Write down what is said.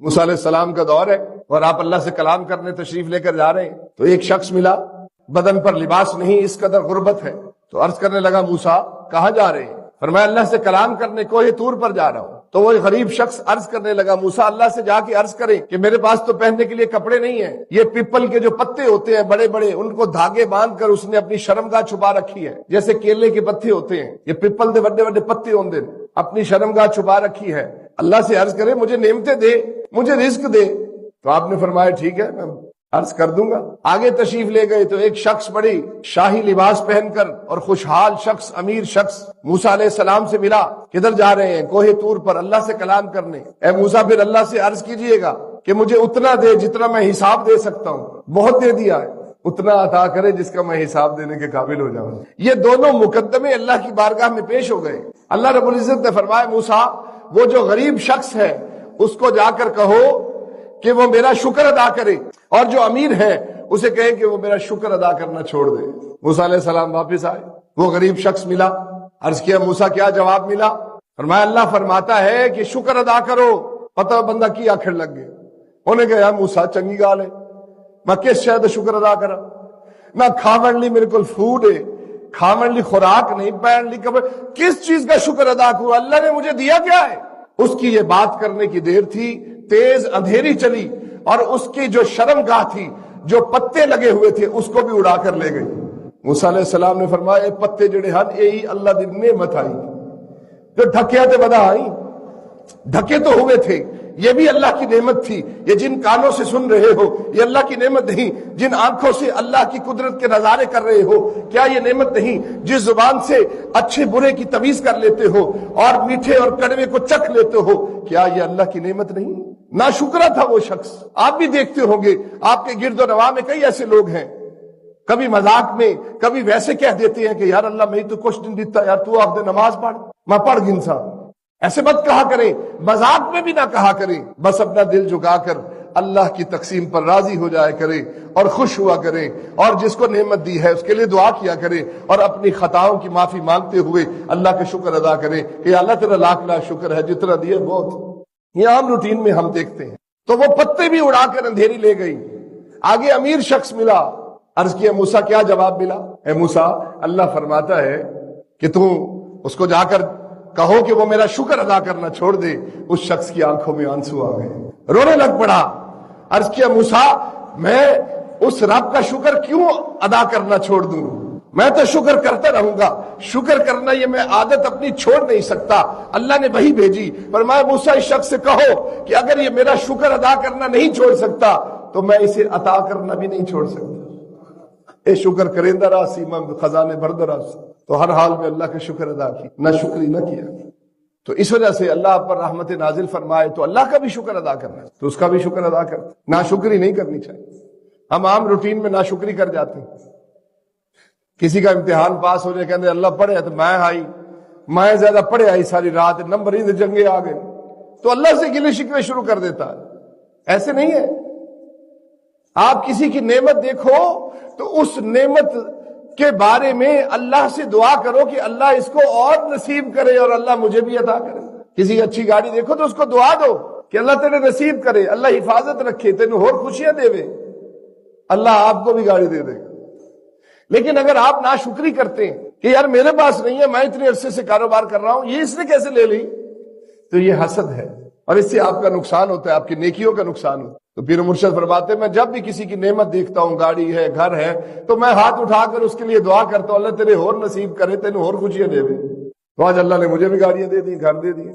موسیٰ علیہ السلام کا دور ہے اور آپ اللہ سے کلام کرنے تشریف لے کر جا رہے ہیں، تو ایک شخص ملا، بدن پر لباس نہیں، اس قدر غربت ہے، تو عرض کرنے لگا موسیٰ کہاں جا رہے ہیں؟ فرمایا اللہ سے کلام کرنے کوہ طور پر جا رہا ہوں۔ تو وہ غریب شخص عرض کرنے لگا موسیٰ اللہ سے جا کے عرض کریں کہ میرے پاس تو پہننے کے لیے کپڑے نہیں ہیں، یہ پیپل کے جو پتے ہوتے ہیں بڑے بڑے، ان کو دھاگے باندھ کر اس نے اپنی شرمگاہ چھپا رکھی ہے، جیسے کیلے کے پتے ہوتے ہیں، یہ پیپل دے بڑے بڑے پتے ہوندے، اپنی شرمگاہ چھپا رکھی ہے۔ اللہ سے عرض کرے مجھے نعمتیں دے، مجھے رزق دے۔ تو آپ نے فرمایا ٹھیک ہے میں عرض کر دوں گا۔ آگے تشریف لے گئے تو ایک شخص بڑی شاہی لباس پہن کر اور خوشحال شخص، امیر شخص موسیٰ علیہ السلام سے ملا۔ کدھر جا رہے ہیں؟ کوہ طور پر اللہ سے کلام کرنے۔ اے موسیٰ پھر اللہ سے عرض کیجئے گا کہ مجھے اتنا دے جتنا میں حساب دے سکتا ہوں، بہت دے دیا ہے، اتنا عطا کرے جس کا میں حساب دینے کے قابل ہو جاؤں۔ یہ دونوں مقدمے اللہ کی بارگاہ میں پیش ہو گئے۔ اللہ رب العزت نے فرمایا موسیٰ وہ جو غریب شخص ہے اس کو جا کر کہو کہ وہ میرا شکر ادا کرے، اور جو امیر ہے اسے کہیں کہ وہ میرا شکر ادا کرنا چھوڑ دے۔ موسیٰ علیہ السلام واپس آئے، وہ غریب شخص ملا، عرض کیا موسیٰ کیا جواب ملا؟ فرمایا اللہ فرماتا ہے کہ شکر ادا کرو۔ پتہ بندہ کی آخر لگ گئے، انہیں کہا موسیٰ چنگی گال ہے، میں کس شاید شکر ادا کرا؟ میں کھاون لی میرے کو فوڈ ہے، کھاون لی خوراک نہیں، پہن لی کپڑے، کس چیز کا شکر ادا کروں؟ اللہ نے مجھے دیا کیا ہے؟ اس کی یہ بات کرنے کی دیر تھی، تیز اندھیری چلی اور اس کی جو شرمگاہ تھی، جو پتے لگے ہوئے تھے، اس کو بھی اڑا کر لے گئی۔ موسیٰ علیہ السلام نے فرمایا اے پتے جڑے ہن یہی اللہ دی نعمت آئی، جو ڈھکیا تے بدا آئی، ڈھکے تو ہوئے تھے، یہ بھی اللہ کی نعمت تھی۔ یہ جن کانوں سے سن رہے ہو یہ اللہ کی نعمت نہیں؟ جن آنکھوں سے اللہ کی قدرت کے نظارے کر رہے ہو کیا یہ نعمت نہیں؟ جس زبان سے اچھے برے کی تمیز کر لیتے ہو اور میٹھے اور کڑوے کو چکھ لیتے ہو کیا یہ اللہ کی نعمت نہیں؟ ناشکرا تھا وہ شخص۔ آپ بھی دیکھتے ہوں گے آپ کے گرد و نواح میں کئی ایسے لوگ ہیں، کبھی مذاق میں کبھی ویسے کہہ دیتے ہیں کہ یار اللہ میں تو کچھ نہیں دیتا، یار تو آپ دے نماز پڑھ، میں پڑھ گنسا۔ ایسے مت کہا کریں، مذاق میں بھی نہ کہا کریں، بس اپنا دل جھکا کر اللہ کی تقسیم پر راضی ہو جائے کریں اور خوش ہوا کریں، اور جس کو نعمت دی ہے اس کے لیے دعا کیا کریں، اور اپنی خطاؤں کی معافی مانگتے ہوئے اللہ کا شکر ادا کریں کہ اللہ تیرا لاکھ لاکھ شکر ہے، جتنا دیے بہت۔ یہ عام روٹین میں ہم دیکھتے ہیں۔ تو وہ پتے بھی اڑا کر اندھیری لے گئی۔ آگے امیر شخص ملا، عرض کیا موسیٰ کیا جواب ملا؟ اے موسیٰ اللہ فرماتا ہے کہ تو اس کو جا کر کہو کہ وہ میرا شکر ادا کرنا چھوڑ دے۔ اس شخص کی آنکھوں میں آنسو آ گئے، رونے لگ پڑا۔ عرض کیا موسیٰ میں اس رب کا شکر کیوں ادا کرنا چھوڑ دوں؟ میں تو شکر کرتا رہوں گا، شکر کرنا یہ میں عادت اپنی چھوڑ نہیں سکتا۔ اللہ نے وہی بھیجی، فرمایا موسیٰ اس شخص سے کہو کہ اگر یہ میرا شکر ادا کرنا نہیں چھوڑ سکتا تو میں اسے عطا کرنا بھی نہیں چھوڑ سکتا۔ اے شکر کریندہ راسی میں خزانے بردہ راسی۔ تو ہر حال میں اللہ کا شکر ادا کی، نہ شکری نہ کیا۔ تو اس وجہ سے اللہ پر رحمت نازل فرمائے تو اللہ کا بھی شکر ادا کرنا ہے، تو اس کا بھی شکر ادا کرنا، ناشکری نہیں کرنی چاہیے۔ ہم عام روٹین میں ناشکری کر جاتے ہیں۔ کسی کا امتحان پاس ہو جائے کہتے اللہ پڑھے تو میں آئی، میں زیادہ پڑھے آئی ساری رات، نمبر ہی جنگے آ گئے، تو اللہ سے گلے شکوے شروع کر دیتا ہے۔ ایسے نہیں ہے۔ آپ کسی کی نعمت دیکھو تو اس نعمت کے بارے میں اللہ سے دعا کرو کہ اللہ اس کو اور نصیب کرے اور اللہ مجھے بھی عطا کرے۔ کسی کی اچھی گاڑی دیکھو تو اس کو دعا دو کہ اللہ تیرے نصیب کرے، اللہ حفاظت رکھے، تیرے اور خوشیاں دے وے، اللہ آپ کو بھی گاڑی دے دے گا۔ لیکن اگر آپ ناشکری کرتے ہیں کہ یار میرے پاس نہیں ہے، میں اتنے عرصے سے کاروبار کر رہا ہوں، یہ اس نے کیسے لے لی، تو یہ حسد ہے، اور اس سے آپ کا نقصان ہوتا ہے، آپ کی نیکیوں کا نقصان ہوتا ہے۔ تو پیر مرشد فرماتے ہیں میں جب بھی کسی کی نعمت دیکھتا ہوں، گاڑی ہے، گھر ہے، تو میں ہاتھ اٹھا کر اس کے لیے دعا کرتا ہوں اللہ تیرے اور نصیب کرے، تیرے اور خوشیاں دے دے۔ تو آج اللہ نے مجھے بھی گاڑیاں دے دی، گھر دے دیے۔